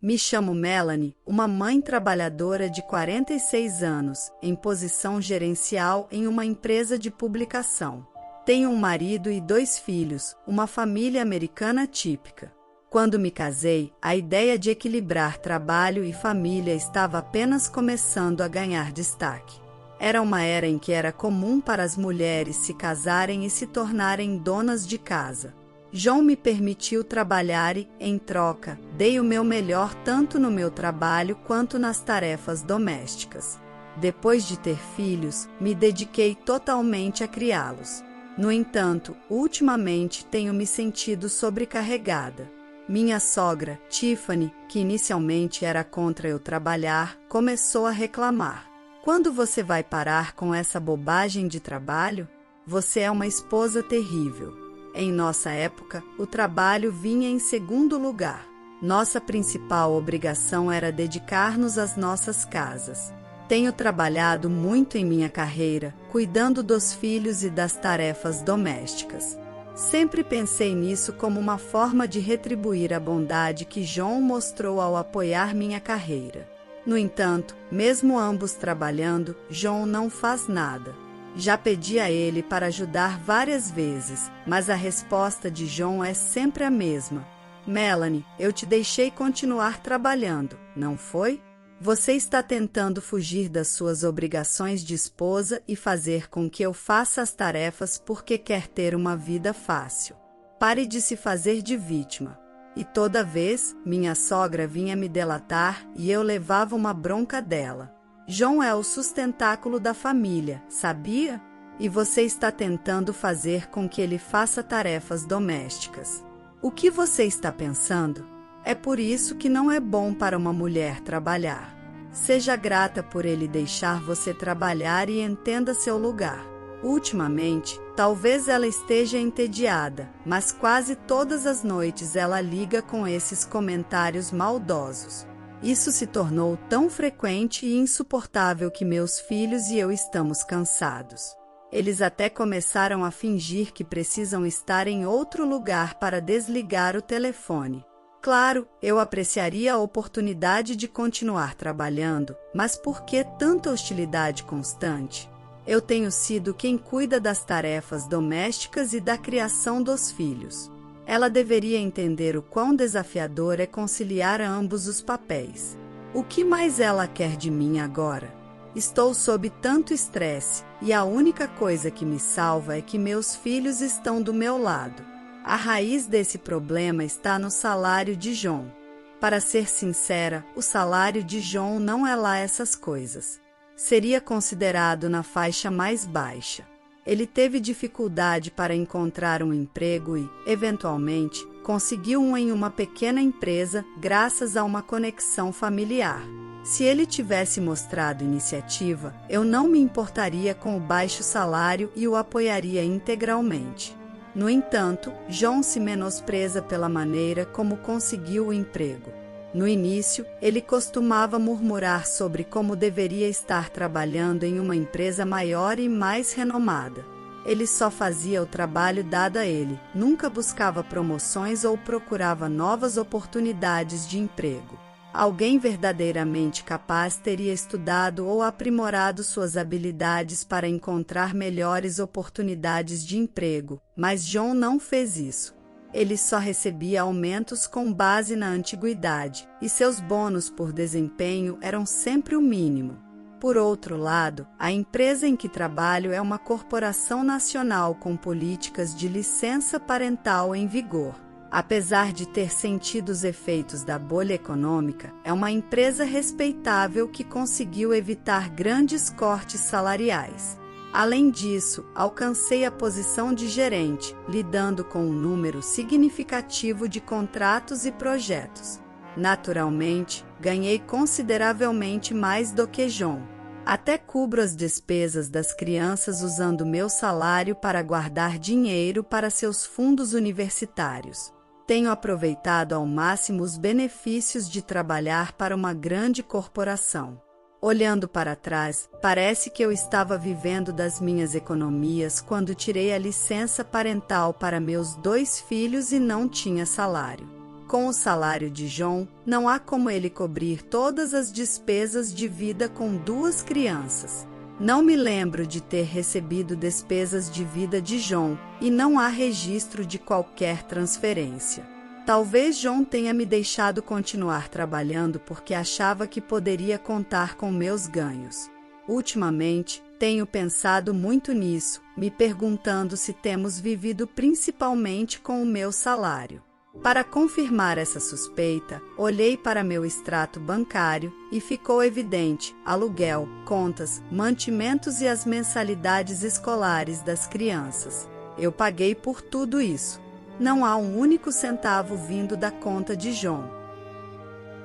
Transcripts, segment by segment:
Me chamo Melanie, uma mãe trabalhadora de 46 anos, em posição gerencial em uma empresa de publicação. Tenho um marido e 2 filhos, uma família americana típica. Quando me casei, a ideia de equilibrar trabalho e família estava apenas começando a ganhar destaque. Era uma era em que era comum para as mulheres se casarem e se tornarem donas de casa. João me permitiu trabalhar e, em troca, dei o meu melhor tanto no meu trabalho quanto nas tarefas domésticas. Depois de ter filhos, me dediquei totalmente a criá-los. No entanto, ultimamente tenho me sentido sobrecarregada. Minha sogra, Tiffany, que inicialmente era contra eu trabalhar, começou a reclamar. Quando você vai parar com essa bobagem de trabalho? Você é uma esposa terrível. Em nossa época, o trabalho vinha em segundo lugar. Nossa principal obrigação era dedicar-nos às nossas casas. Tenho trabalhado muito em minha carreira, cuidando dos filhos e das tarefas domésticas. Sempre pensei nisso como uma forma de retribuir a bondade que João mostrou ao apoiar minha carreira. No entanto, mesmo ambos trabalhando, João não faz nada. Já pedi a ele para ajudar várias vezes, mas a resposta de João é sempre a mesma. Melanie, eu te deixei continuar trabalhando, não foi? Você está tentando fugir das suas obrigações de esposa e fazer com que eu faça as tarefas porque quer ter uma vida fácil. Pare de se fazer de vítima. E toda vez, minha sogra vinha me delatar e eu levava uma bronca dela. João é o sustentáculo da família, sabia? E você está tentando fazer com que ele faça tarefas domésticas. O que você está pensando? É por isso que não é bom para uma mulher trabalhar. Seja grata por ele deixar você trabalhar e entenda seu lugar. Ultimamente, talvez ela esteja entediada, mas quase todas as noites ela liga com esses comentários maldosos. Isso se tornou tão frequente e insuportável que meus filhos e eu estamos cansados. Eles até começaram a fingir que precisam estar em outro lugar para desligar o telefone. Claro, eu apreciaria a oportunidade de continuar trabalhando, mas por que tanta hostilidade constante? Eu tenho sido quem cuida das tarefas domésticas e da criação dos filhos. Ela deveria entender o quão desafiador é conciliar ambos os papéis. O que mais ela quer de mim agora? Estou sob tanto estresse, e a única coisa que me salva é que meus filhos estão do meu lado. A raiz desse problema está no salário de João. Para ser sincera, o salário de João não é lá essas coisas. Seria considerado na faixa mais baixa. Ele teve dificuldade para encontrar um emprego e, eventualmente, conseguiu um em uma pequena empresa graças a uma conexão familiar. Se ele tivesse mostrado iniciativa, eu não me importaria com o baixo salário e o apoiaria integralmente. No entanto, João se menospreza pela maneira como conseguiu o emprego. No início, ele costumava murmurar sobre como deveria estar trabalhando em uma empresa maior e mais renomada. Ele só fazia o trabalho dado a ele, nunca buscava promoções ou procurava novas oportunidades de emprego. Alguém verdadeiramente capaz teria estudado ou aprimorado suas habilidades para encontrar melhores oportunidades de emprego, mas João não fez isso. Ele só recebia aumentos com base na antiguidade, e seus bônus por desempenho eram sempre o mínimo. Por outro lado, a empresa em que trabalho é uma corporação nacional com políticas de licença parental em vigor. Apesar de ter sentido os efeitos da bolha econômica, é uma empresa respeitável que conseguiu evitar grandes cortes salariais. Além disso, alcancei a posição de gerente, lidando com um número significativo de contratos e projetos. Naturalmente, ganhei consideravelmente mais do que João. Até cubro as despesas das crianças usando meu salário para guardar dinheiro para seus fundos universitários. Tenho aproveitado ao máximo os benefícios de trabalhar para uma grande corporação. Olhando para trás, parece que eu estava vivendo das minhas economias quando tirei a licença parental para meus 2 filhos e não tinha salário. Com o salário de João, não há como ele cobrir todas as despesas de vida com 2 crianças. Não me lembro de ter recebido despesas de vida de João, e não há registro de qualquer transferência. Talvez João tenha me deixado continuar trabalhando porque achava que poderia contar com meus ganhos. Ultimamente, tenho pensado muito nisso, me perguntando se temos vivido principalmente com o meu salário. Para confirmar essa suspeita, olhei para meu extrato bancário e ficou evidente: aluguel, contas, mantimentos e as mensalidades escolares das crianças. Eu paguei por tudo isso. Não há um único centavo vindo da conta de João.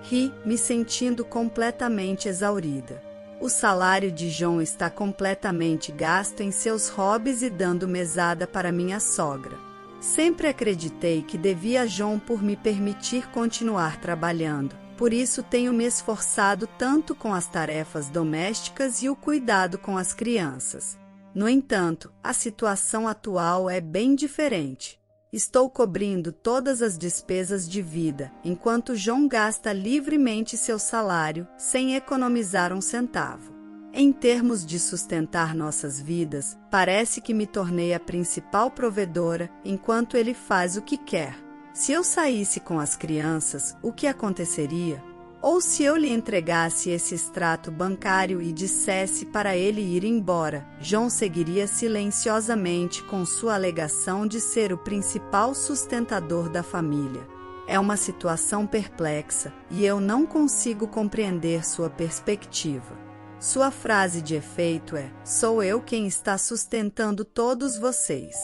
Ri, me sentindo completamente exaurida. O salário de João está completamente gasto em seus hobbies e dando mesada para minha sogra. Sempre acreditei que devia a João por me permitir continuar trabalhando, por isso tenho me esforçado tanto com as tarefas domésticas e o cuidado com as crianças. No entanto, a situação atual é bem diferente. Estou cobrindo todas as despesas de vida, enquanto João gasta livremente seu salário, sem economizar um centavo. Em termos de sustentar nossas vidas, parece que me tornei a principal provedora, enquanto ele faz o que quer. Se eu saísse com as crianças, o que aconteceria? Ou se eu lhe entregasse esse extrato bancário e dissesse para ele ir embora, João seguiria silenciosamente com sua alegação de ser o principal sustentador da família. É uma situação perplexa, e eu não consigo compreender sua perspectiva. Sua frase de efeito é: sou eu quem está sustentando todos vocês.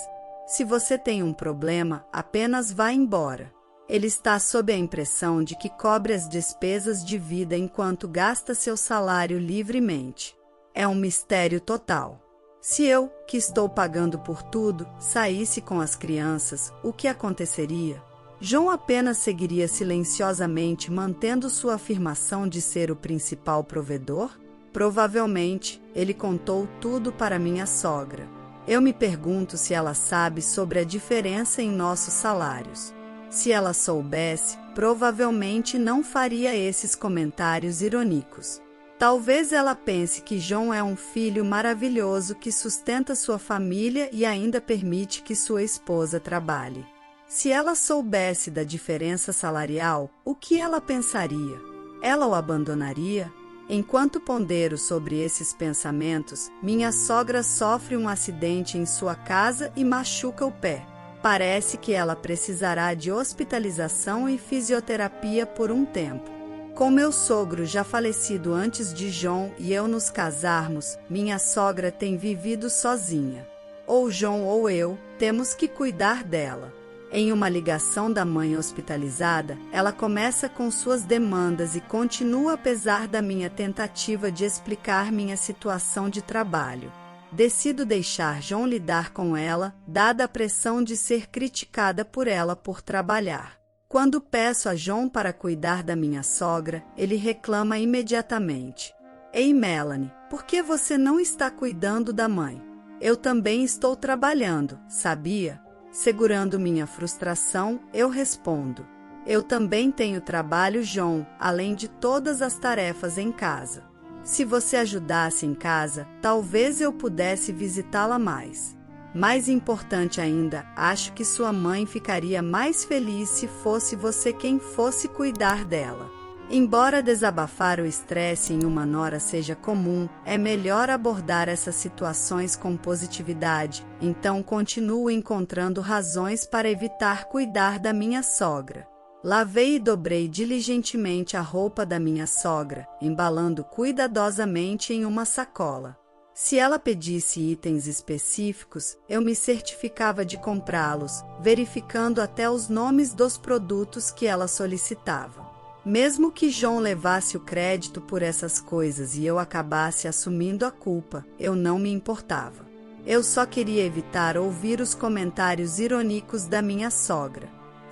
Se você tem um problema, apenas vá embora. Ele está sob a impressão de que cobre as despesas de vida enquanto gasta seu salário livremente. É um mistério total. Se eu, que estou pagando por tudo, saísse com as crianças, o que aconteceria? João apenas seguiria silenciosamente mantendo sua afirmação de ser o principal provedor? Provavelmente, ele contou tudo para minha sogra. Eu me pergunto se ela sabe sobre a diferença em nossos salários. Se ela soubesse, provavelmente não faria esses comentários irônicos. Talvez ela pense que João é um filho maravilhoso que sustenta sua família e ainda permite que sua esposa trabalhe. Se ela soubesse da diferença salarial, o que ela pensaria? Ela o abandonaria? Enquanto pondero sobre esses pensamentos, minha sogra sofre um acidente em sua casa e machuca o pé. Parece que ela precisará de hospitalização e fisioterapia por um tempo. Com meu sogro já falecido antes de João e eu nos casarmos, minha sogra tem vivido sozinha. Ou João ou eu temos que cuidar dela. Em uma ligação da mãe hospitalizada, ela começa com suas demandas e continua apesar da minha tentativa de explicar minha situação de trabalho. Decido deixar João lidar com ela, dada a pressão de ser criticada por ela por trabalhar. Quando peço a João para cuidar da minha sogra, ele reclama imediatamente: Ei, Melanie, por que você não está cuidando da mãe? Eu também estou trabalhando, sabia? Segurando minha frustração, eu respondo: eu também tenho trabalho, João, além de todas as tarefas em casa. Se você ajudasse em casa, talvez eu pudesse visitá-la mais. Mais importante ainda, acho que sua mãe ficaria mais feliz se fosse você quem fosse cuidar dela. Embora desabafar o estresse em uma nora seja comum, é melhor abordar essas situações com positividade, então continuo encontrando razões para evitar cuidar da minha sogra. Lavei e dobrei diligentemente a roupa da minha sogra, embalando cuidadosamente em uma sacola. Se ela pedisse itens específicos, eu me certificava de comprá-los, verificando até os nomes dos produtos que ela solicitava. Mesmo que João levasse o crédito por essas coisas e eu acabasse assumindo a culpa, eu não me importava. Eu só queria evitar ouvir os comentários irônicos da minha sogra.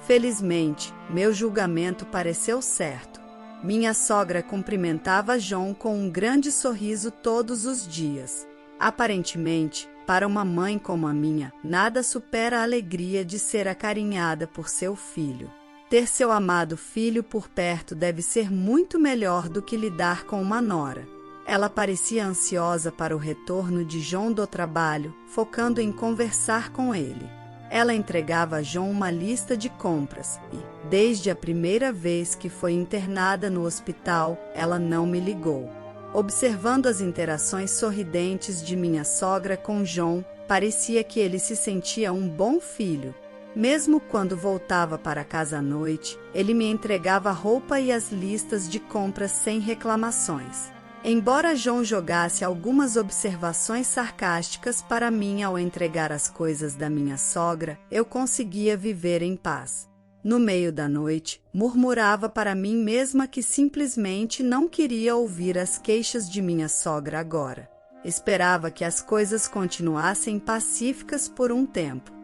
Felizmente, meu julgamento pareceu certo. Minha sogra cumprimentava João com um grande sorriso todos os dias. Aparentemente, para uma mãe como a minha, nada supera a alegria de ser acarinhada por seu filho. Ter seu amado filho por perto deve ser muito melhor do que lidar com uma nora. Ela parecia ansiosa para o retorno de John do trabalho, focando em conversar com ele. Ela entregava a John uma lista de compras e, desde a primeira vez que foi internada no hospital, ela não me ligou. Observando as interações sorridentes de minha sogra com John, parecia que ele se sentia um bom filho. Mesmo quando voltava para casa à noite, ele me entregava a roupa e as listas de compras sem reclamações. Embora John jogasse algumas observações sarcásticas para mim ao entregar as coisas da minha sogra, eu conseguia viver em paz. No meio da noite, murmurava para mim mesma que simplesmente não queria ouvir as queixas de minha sogra agora. Esperava que as coisas continuassem pacíficas por um tempo.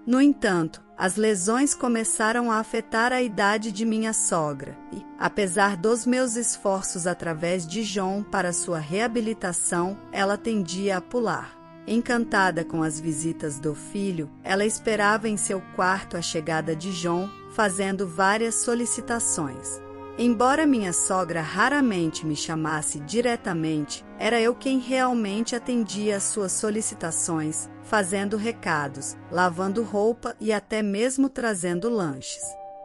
No entanto, as lesões começaram a afetar a idade de minha sogra e, apesar dos meus esforços através de John para sua reabilitação, ela tendia a pular. Encantada com as visitas do filho, ela esperava em seu quarto a chegada de John, fazendo várias solicitações. Embora minha sogra raramente me chamasse diretamente, era eu quem realmente atendia às suas solicitações, fazendo recados, lavando roupa e até mesmo trazendo lanches.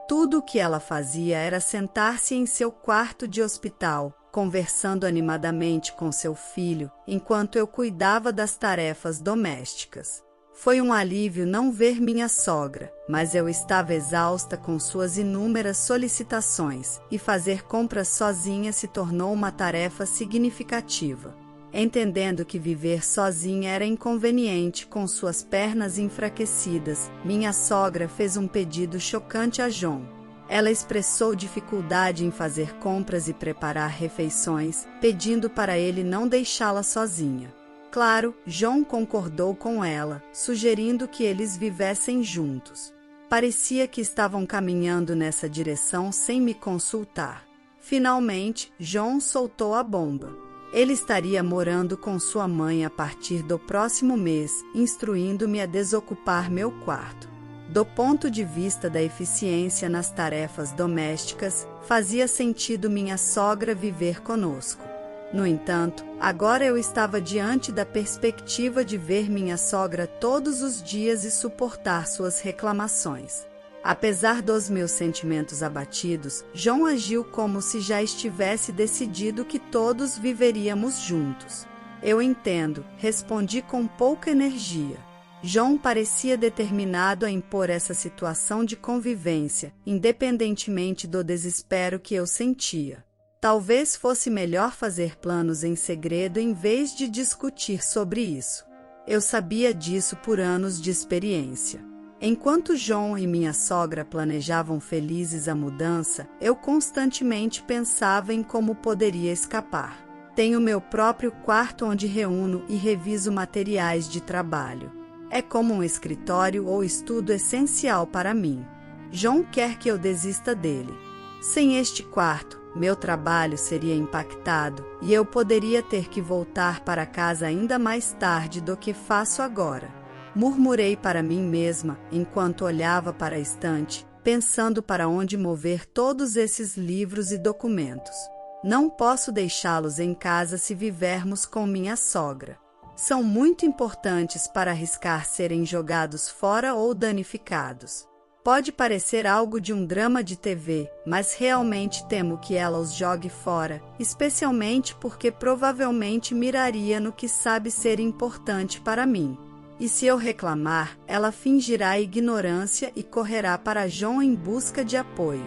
Tudo o que ela fazia era sentar-se em seu quarto de hospital, conversando animadamente com seu filho, enquanto eu cuidava das tarefas domésticas. Foi um alívio não ver minha sogra, mas eu estava exausta com suas inúmeras solicitações, e fazer compras sozinha se tornou uma tarefa significativa. Entendendo que viver sozinha era inconveniente com suas pernas enfraquecidas, minha sogra fez um pedido chocante a John. Ela expressou dificuldade em fazer compras e preparar refeições, pedindo para ele não deixá-la sozinha. Claro, John concordou com ela, sugerindo que eles vivessem juntos. Parecia que estavam caminhando nessa direção sem me consultar. Finalmente, John soltou a bomba. Ele estaria morando com sua mãe a partir do próximo mês, instruindo-me a desocupar meu quarto. Do ponto de vista da eficiência nas tarefas domésticas, fazia sentido minha sogra viver conosco. No entanto, agora eu estava diante da perspectiva de ver minha sogra todos os dias e suportar suas reclamações. Apesar dos meus sentimentos abatidos, John agiu como se já estivesse decidido que todos viveríamos juntos. Eu entendo, respondi com pouca energia. John parecia determinado a impor essa situação de convivência, independentemente do desespero que eu sentia. Talvez fosse melhor fazer planos em segredo em vez de discutir sobre isso. Eu sabia disso por anos de experiência. Enquanto John e minha sogra planejavam felizes a mudança, eu constantemente pensava em como poderia escapar. Tenho meu próprio quarto onde reúno e reviso materiais de trabalho. É como um escritório ou estudo essencial para mim. John quer que eu desista dele. Sem este quarto, meu trabalho seria impactado e eu poderia ter que voltar para casa ainda mais tarde do que faço agora. Murmurei para mim mesma enquanto olhava para a estante, pensando para onde mover todos esses livros e documentos. Não posso deixá-los em casa se vivermos com minha sogra. São muito importantes para arriscar serem jogados fora ou danificados. Pode parecer algo de um drama de TV, mas realmente temo que ela os jogue fora, especialmente porque provavelmente miraria no que sabe ser importante para mim. E se eu reclamar, ela fingirá ignorância e correrá para John em busca de apoio.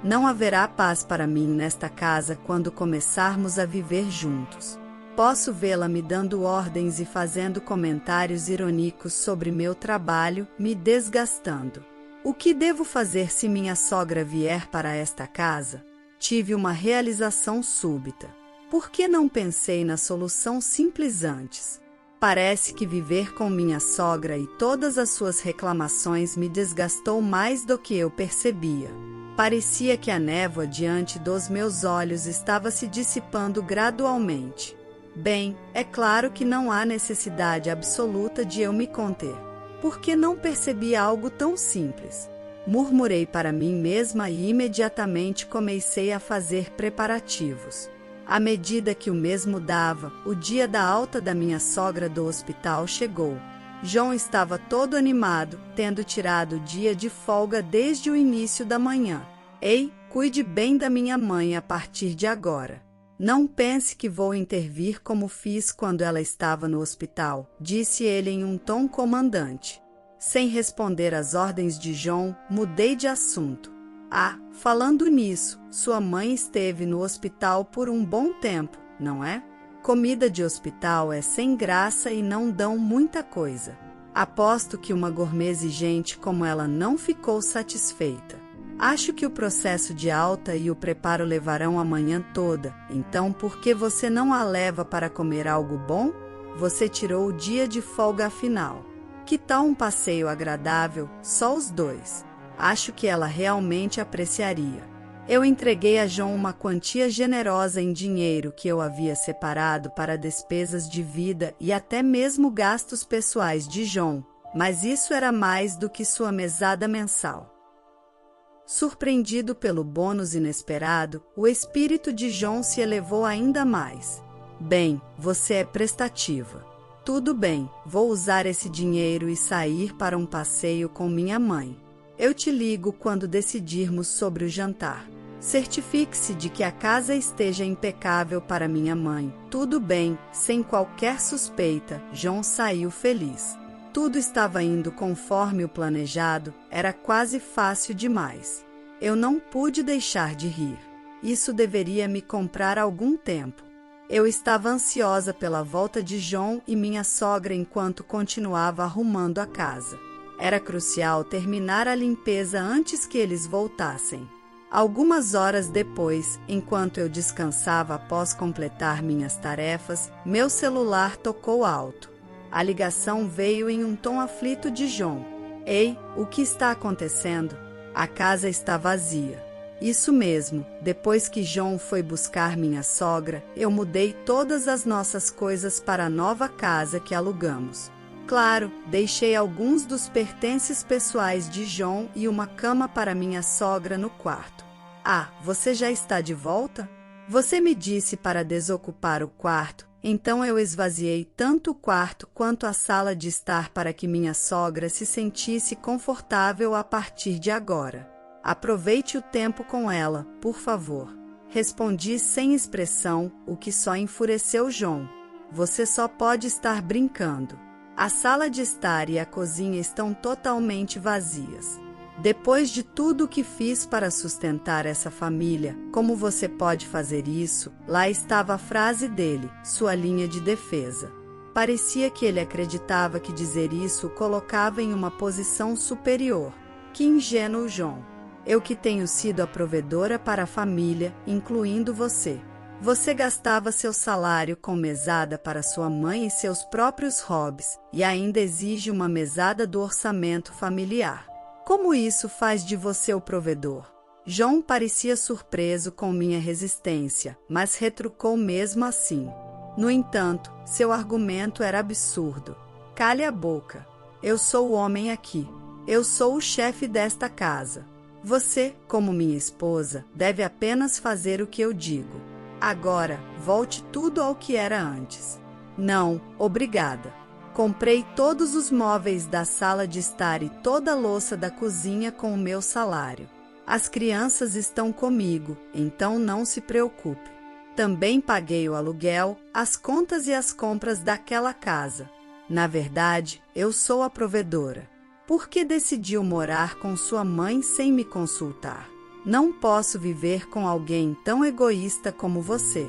Não haverá paz para mim nesta casa quando começarmos a viver juntos. Posso vê-la me dando ordens e fazendo comentários irônicos sobre meu trabalho, me desgastando. O que devo fazer se minha sogra vier para esta casa? Tive uma realização súbita. Por que não pensei na solução simples antes? Parece que viver com minha sogra e todas as suas reclamações me desgastou mais do que eu percebia. Parecia que a névoa diante dos meus olhos estava se dissipando gradualmente. Bem, é claro que não há necessidade absoluta de eu me conter. Por que não percebi algo tão simples? Murmurei para mim mesma e imediatamente comecei a fazer preparativos. À medida que o mês mudava, o dia da alta da minha sogra do hospital chegou. João estava todo animado, tendo tirado o dia de folga desde o início da manhã. Ei, cuide bem da minha mãe a partir de agora. Não pense que vou intervir como fiz quando ela estava no hospital, disse ele em um tom comandante. Sem responder às ordens de João, mudei de assunto. Ah, falando nisso, sua mãe esteve no hospital por um bom tempo, não é? Comida de hospital é sem graça e não dão muita coisa. Aposto que uma gourmet exigente como ela não ficou satisfeita. Acho que o processo de alta e o preparo levarão a manhã toda, então por que você não a leva para comer algo bom? Você tirou o dia de folga afinal. Que tal um passeio agradável, só os dois? Acho que ela realmente apreciaria. Eu entreguei a João uma quantia generosa em dinheiro que eu havia separado para despesas de vida e até mesmo gastos pessoais de João, mas isso era mais do que sua mesada mensal. Surpreendido pelo bônus inesperado, o espírito de João se elevou ainda mais. Bem, você é prestativa. Tudo bem, vou usar esse dinheiro e sair para um passeio com minha mãe. Eu te ligo quando decidirmos sobre o jantar. Certifique-se de que a casa esteja impecável para minha mãe. Tudo bem, sem qualquer suspeita, João saiu feliz. Tudo estava indo conforme o planejado, era quase fácil demais. Eu não pude deixar de rir. Isso deveria me comprar algum tempo. Eu estava ansiosa pela volta de João e minha sogra enquanto continuava arrumando a casa. Era crucial terminar a limpeza antes que eles voltassem. Algumas horas depois, enquanto eu descansava após completar minhas tarefas, meu celular tocou alto. A ligação veio em um tom aflito de João. Ei, o que está acontecendo? A casa está vazia. Isso mesmo, depois que João foi buscar minha sogra, eu mudei todas as nossas coisas para a nova casa que alugamos. Claro, deixei alguns dos pertences pessoais de João e uma cama para minha sogra no quarto. Ah, você já está de volta? Você me disse para desocupar o quarto, então eu esvaziei tanto o quarto quanto a sala de estar para que minha sogra se sentisse confortável a partir de agora. Aproveite o tempo com ela, por favor. Respondi sem expressão, o que só enfureceu João. Você só pode estar brincando. A sala de estar e a cozinha estão totalmente vazias. Depois de tudo o que fiz para sustentar essa família, como você pode fazer isso? Lá estava a frase dele, sua linha de defesa. Parecia que ele acreditava que dizer isso o colocava em uma posição superior. Que ingênuo, João. Eu que tenho sido a provedora para a família, incluindo você. Você gastava seu salário com mesada para sua mãe e seus próprios hobbies, e ainda exige uma mesada do orçamento familiar. Como isso faz de você o provedor? João parecia surpreso com minha resistência, mas retrucou mesmo assim. No entanto, seu argumento era absurdo. Cale a boca. Eu sou o homem aqui. Eu sou o chefe desta casa. Você, como minha esposa, deve apenas fazer o que eu digo. Agora, volte tudo ao que era antes. Não, obrigada. Comprei todos os móveis da sala de estar e toda a louça da cozinha com o meu salário. As crianças estão comigo, então não se preocupe. Também paguei o aluguel, as contas e as compras daquela casa. Na verdade, eu sou a provedora. Por que decidiu morar com sua mãe sem me consultar? Não posso viver com alguém tão egoísta como você.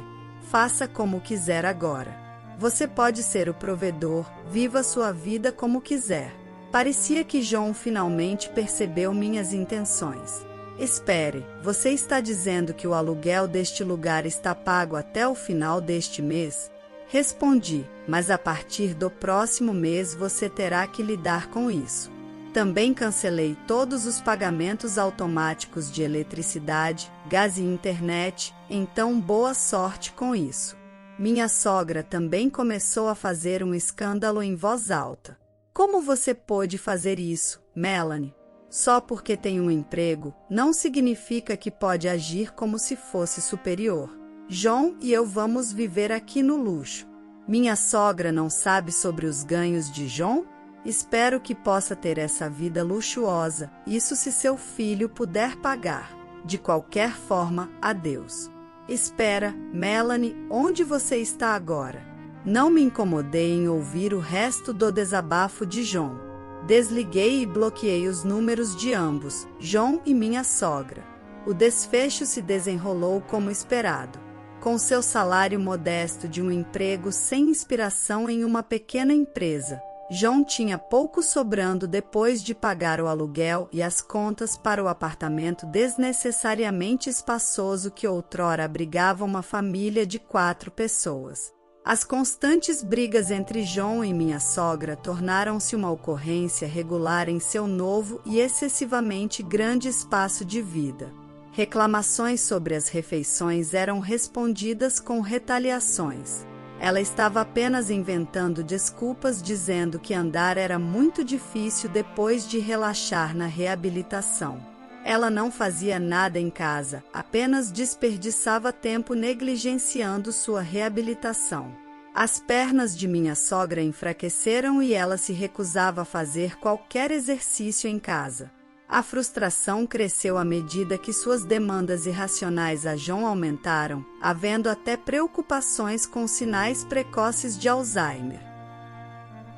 Faça como quiser agora. Você pode ser o provedor, viva sua vida como quiser. Parecia que João finalmente percebeu minhas intenções. Espere, você está dizendo que o aluguel deste lugar está pago até o final deste mês? Respondi, mas a partir do próximo mês você terá que lidar com isso. Também cancelei todos os pagamentos automáticos de eletricidade, gás e internet, então boa sorte com isso. Minha sogra também começou a fazer um escândalo em voz alta. Como você pôde fazer isso, Melanie? Só porque tem um emprego, não significa que pode agir como se fosse superior. John e eu vamos viver aqui no luxo. Minha sogra não sabe sobre os ganhos de John? Espero que possa ter essa vida luxuosa, isso se seu filho puder pagar. De qualquer forma, adeus. Espera, Melanie, onde você está agora? Não me incomodei em ouvir o resto do desabafo de John. Desliguei e bloqueei os números de ambos, John e minha sogra. O desfecho se desenrolou como esperado. Com seu salário modesto de um emprego sem inspiração em uma pequena empresa, John tinha pouco sobrando depois de pagar o aluguel e as contas para o apartamento desnecessariamente espaçoso que outrora abrigava uma família de 4 pessoas. As constantes brigas entre John e minha sogra tornaram-se uma ocorrência regular em seu novo e excessivamente grande espaço de vida. Reclamações sobre as refeições eram respondidas com retaliações. Ela estava apenas inventando desculpas dizendo que andar era muito difícil depois de relaxar na reabilitação. Ela não fazia nada em casa, apenas desperdiçava tempo negligenciando sua reabilitação. As pernas de minha sogra enfraqueceram e ela se recusava a fazer qualquer exercício em casa. A frustração cresceu à medida que suas demandas irracionais a John aumentaram, havendo até preocupações com sinais precoces de Alzheimer.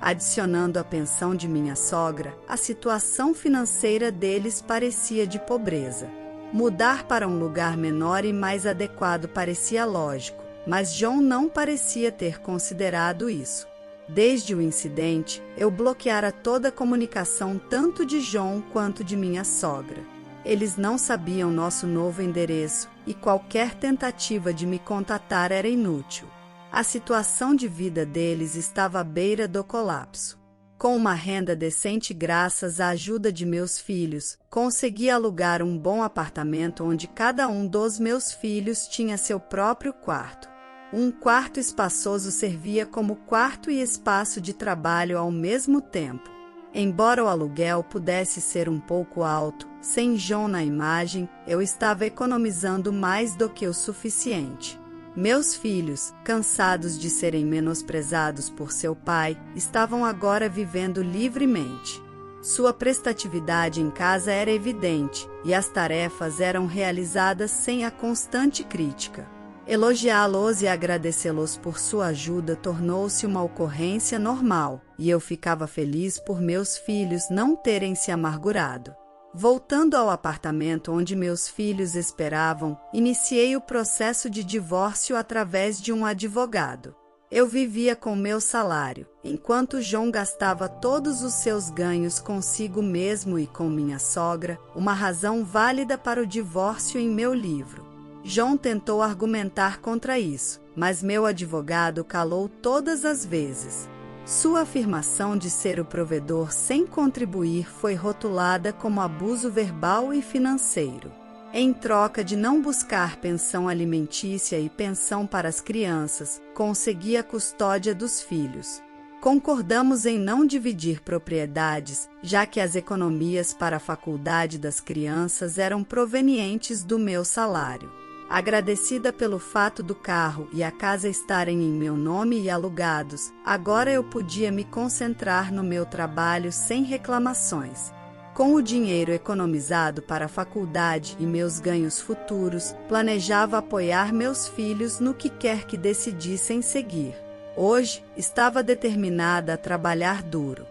Adicionando a pensão de minha sogra, a situação financeira deles parecia de pobreza. Mudar para um lugar menor e mais adequado parecia lógico, mas John não parecia ter considerado isso. Desde o incidente, eu bloqueara toda a comunicação tanto de John quanto de minha sogra. Eles não sabiam nosso novo endereço e qualquer tentativa de me contatar era inútil. A situação de vida deles estava à beira do colapso. Com uma renda decente graças à ajuda de meus filhos, consegui alugar um bom apartamento onde cada um dos meus filhos tinha seu próprio quarto. Um quarto espaçoso servia como quarto e espaço de trabalho ao mesmo tempo. Embora o aluguel pudesse ser um pouco alto, sem John na imagem, eu estava economizando mais do que o suficiente. Meus filhos, cansados de serem menosprezados por seu pai, estavam agora vivendo livremente. Sua prestatividade em casa era evidente, e as tarefas eram realizadas sem a constante crítica. Elogiá-los e agradecê-los por sua ajuda tornou-se uma ocorrência normal, e eu ficava feliz por meus filhos não terem se amargurado. Voltando ao apartamento onde meus filhos esperavam, iniciei o processo de divórcio através de um advogado. Eu vivia com meu salário, enquanto John gastava todos os seus ganhos consigo mesmo e com minha sogra, uma razão válida para o divórcio em meu livro. John tentou argumentar contra isso, mas meu advogado calou todas as vezes. Sua afirmação de ser o provedor sem contribuir foi rotulada como abuso verbal e financeiro. Em troca de não buscar pensão alimentícia e pensão para as crianças, consegui a custódia dos filhos. Concordamos em não dividir propriedades, já que as economias para a faculdade das crianças eram provenientes do meu salário. Agradecida pelo fato do carro e a casa estarem em meu nome e alugados, agora eu podia me concentrar no meu trabalho sem reclamações. Com o dinheiro economizado para a faculdade e meus ganhos futuros, planejava apoiar meus filhos no que quer que decidissem seguir. Hoje, estava determinada a trabalhar duro.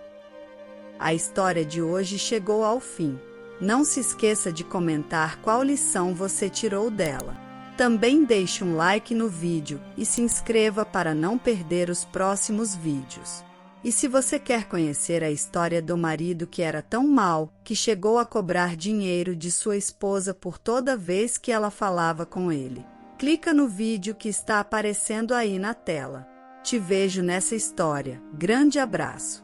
A história de hoje chegou ao fim. Não se esqueça de comentar qual lição você tirou dela. Também deixe um like no vídeo e se inscreva para não perder os próximos vídeos. E se você quer conhecer a história do marido que era tão mau que chegou a cobrar dinheiro de sua esposa por toda vez que ela falava com ele, clica no vídeo que está aparecendo aí na tela. Te vejo nessa história. Grande abraço!